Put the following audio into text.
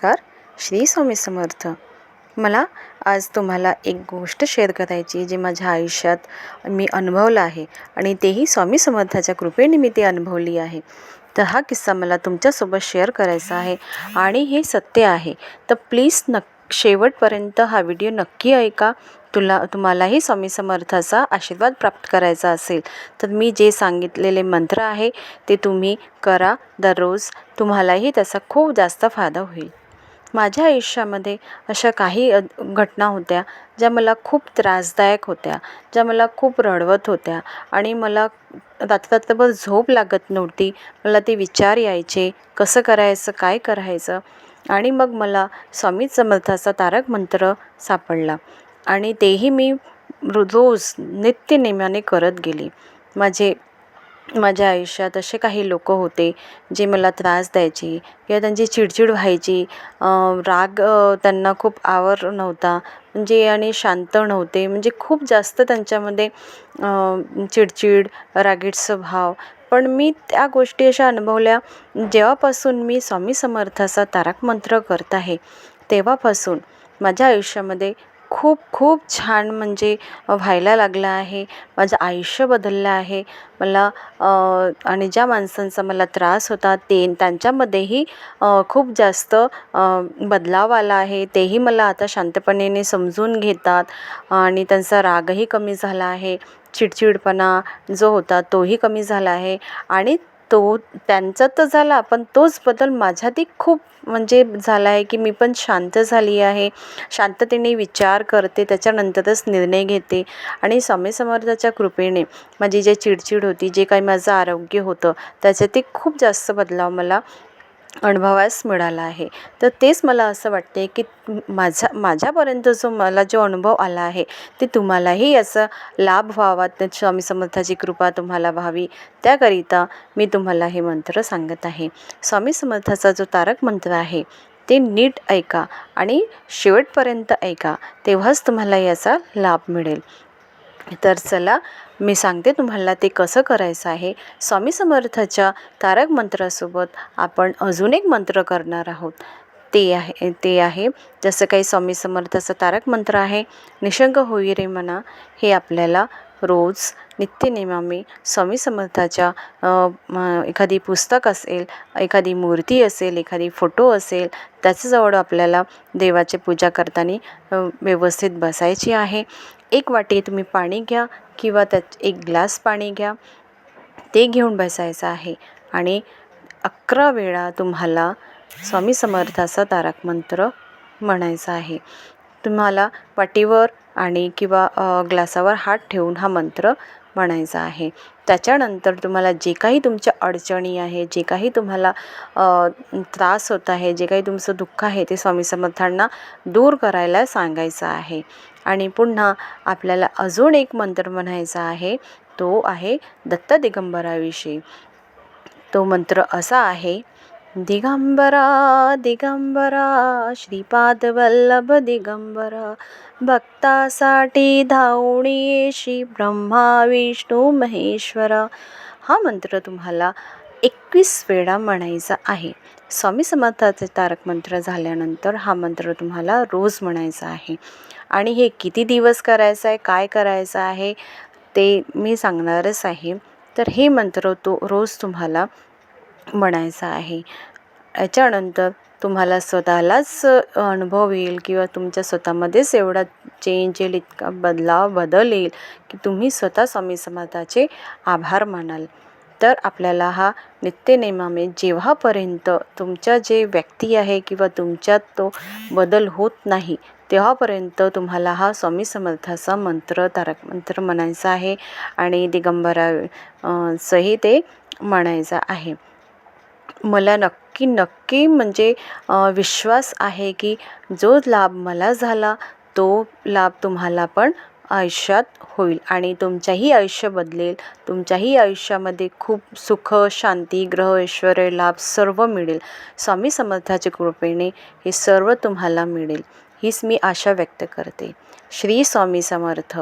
नमस्कार. श्री स्वामी समर्थ. मला आज तुम्हाला एक गोष्ट शेअर करायची जी माझ्या आयुष्यात मी अनुभवलं आहे आणि तेही स्वामी समर्थाच्या कृपेने मी ते अनुभवली आहे. तर हा किस्सा मला तुमच्यासोबत शेअर करायचा आहे आणि हे सत्य आहे. तर प्लीज शेवटपर्यंत हा व्हिडिओ नक्की ऐका. तुम्हालाही स्वामी समर्थाचा आशीर्वाद प्राप्त करायचा असेल तर मी जे सांगितलेले मंत्र आहे ते तुम्ही करा दररोज. तुम्हालाही त्याचा खूप जास्त फायदा होईल. माझ्या आयुष्यामध्ये अशा काही घटना होत्या ज्या मला खूप त्रासदायक होत्या, ज्या मला खूप रडवत होत्या आणि मला रात्रभर झोप लागत नव्हती. मला ते विचार यायचे, कसं करायचं, काय करायचं. आणि मग मला स्वामी समर्थाचा तारक मंत्र सापडला आणि तेही मी रोज नित्यनेमाने करत गेले. माझ्या आयुष्यात असे काही लोक होते जे मला त्रास द्यायचे किंवा त्यांची चिडचिड व्हायची. राग त्यांना खूप आवर नव्हता म्हणजे आणि शांत नव्हते, म्हणजे खूप जास्त त्यांच्यामध्ये चिडचिड, रागीट स्वभाव. पण मी त्या गोष्टी अशा अनुभवल्या जेव्हापासून मी स्वामी समर्थाचा तारक मंत्र करत आहे तेव्हापासून माझ्या आयुष्यामध्ये खूप खूप छान म्हणजे व्हायला लागलं आहे. माझं आयुष्य बदललं आहे. मला आणि ज्या माणसांचा मला त्रास होता त्यांच्यामध्येही खूप जास्त बदलाव आला आहे. तेही मला आता शांतपणे समजून घेतात आणि त्यांचा रागही कमी झाला आहे. चिडचिडपणा जो होता तोही कमी झाला आहे आणि त्यांचा तर झाला, पण तोच बदल माझ्यातही खूप म्हणजे झाला आहे की मी पण शांत झाली आहे. शांततेने विचार करते, त्याच्यानंतरच निर्णय घेते आणि स्वामी समर्थाच्या कृपेने माझी जे चिडचिड होती, जे काही माझं आरोग्य होतं त्याच्यातही खूप जास्त बदलाव मला अनुभवास मिळाला आहे. तर तेच मला असं वाटते की माझ्यापर्यंत जो अनुभव आला आहे ते तुम्हालाही याचा लाभ व्हावा, त्या स्वामी समर्थाची कृपा तुम्हाला व्हावी, त्याकरिता मी तुम्हाला हे मंत्र सांगत आहे. स्वामी समर्थाचा जो तारक मंत्र आहे ते नीट ऐका आणि शेवटपर्यंत ऐका, तेव्हाच तुम्हाला याचा लाभ मिळेल. तर चला मी सांगते तुम्हाला ते कसं करायचं आहे. स्वामी समर्थाच्या तारक मंत्रासोबत आपण अजून एक मंत्र करणार आहोत. ते आहे जसं काही स्वामी समर्थाचा तारक मंत्र आहे, निशंक होई रे मना. हे आपल्याला रोज नित्यनेमाने स्वामी समर्थाच्या एखादी पुस्तक असेल, एखादी मूर्ती असेल, एखादी फोटो असेल, त्याच्याजवळ आपल्याला देवाची पूजा करताना व्यवस्थित बसायची आहे. एक वाटी तुम्ही पाणी घ्या किंवा त्यात एक ग्लास पाणी घ्या, ते घेऊन बसायचं आहे आणि 11 वेळा तुम्हाला स्वामी समर्थाचा तारक मंत्र म्हणायचा आहे. तुम्हाला वाटीवर आणि किंवा ग्लासावर हात ठेवून हा मंत्र म्हणायचा आहे. त्याच्यानंतर तुम्हाला जे काही तुमच्या अडचणी आहे, जे काही तुम्हाला त्रास होत आहे, जे काही तुमचं दुःख आहे ते स्वामी समर्थांना दूर करायला सांगायचं आहे. आणि पुन्हा आपल्याला अजून एक मंत्र म्हणायचा आहे, तो आहे दत्त दिगंबराविषयी. तो मंत्र असा आहे, दिगंबरा दिगंबरा श्रीपाद वल्लभ दिगंबरा, भक्तासाठी धावणी येशी ब्रह्मा विष्णू महेश्वरा. हा मंत्र तुम्हाला 21 वेळा म्हणायचा आहे. स्वामी समर्थाचे तारक मंत्र झाल्यानंतर हा मंत्र तुम्हाला रोज म्हणायचा आहे. आणि हे किती दिवस करायचं आहे, काय करायचं आहे ते मी सांगणारच आहे. तर हे मंत्र रोज तुम्हाला म्हणायचा आहे. याच्यानंतर तुम्हाला स्वतःलाच अनुभव येईल किंवा तुमच्या स्वतःमध्येच एवढा चेंज येईल, इतका बदल येईल की तुम्ही स्वतः स्वामी समर्थाचे आभार मानाल. तर आपल्याला हा नित्यनेमाने जेव्हापर्यंत तुमच्या जे व्यक्ती आहे किंवा तुमच्यात तो बदल होत नाही तेव्हापर्यंत तुम्हाला हा स्वामी समर्थाचा तारक मंत्र म्हणायचा आहे आणि दिगंबरा सही ते म्हणायचं आहे. मला नक्की म्हणजे विश्वास आहे की जो लाभ मला झाला तो लाभ तुम्हाला पण आयुष्यात होईल आणि तुमच्याही आयुष्य बदलेल. तुमच्याही आयुष्यामध्ये खूप सुख, शांती, ग्रह, ऐश्वर्य, लाभ सर्व मिळेल. स्वामी समर्थाच्या कृपेने हे सर्व तुम्हाला मिळेल, हीच मी आशा व्यक्त करते. श्री स्वामी समर्थ.